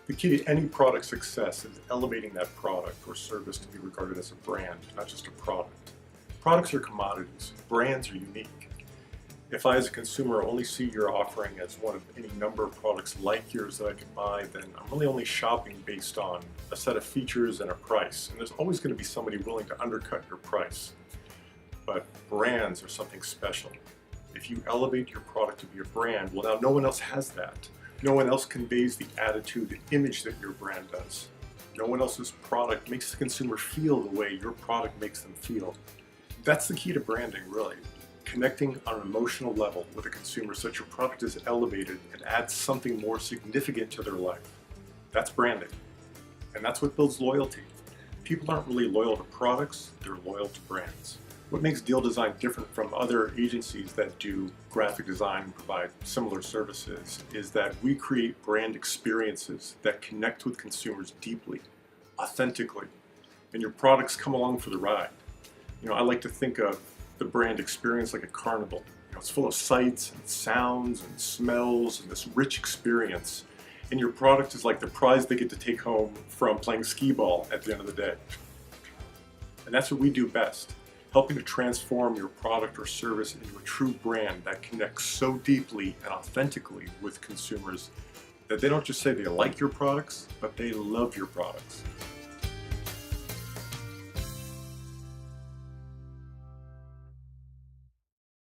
The key to any product success is elevating that product or service to be regarded as a brand, not just a product. Products are commodities. Brands are unique. If I, as a consumer, only see your offering as one of any number of products like yours that I could buy, then I'm really only shopping based on a set of features and a price. And there's always going to be somebody willing to undercut your price. But brands are something special. If you elevate your product to be a brand, well, now no one else has that. No one else conveys the attitude, the image that your brand does. No one else's product makes the consumer feel the way your product makes them feel. That's the key to branding, really. Connecting on an emotional level with a consumer so that your product is elevated and adds something more significant to their life. That's branding. And that's what builds loyalty. People aren't really loyal to products, they're loyal to brands. What makes Deal Design different from other agencies that do graphic design and provide similar services is that we create brand experiences that connect with consumers deeply, authentically, and your products come along for the ride. I like to think of the brand experience like a carnival. It's full of sights and sounds and smells and this rich experience. And your product is like the prize they get to take home from playing skee ball at the end of the day. And that's what we do best. Helping to transform your product or service into a true brand that connects so deeply and authentically with consumers that they don't just say they like your products, but they love your products.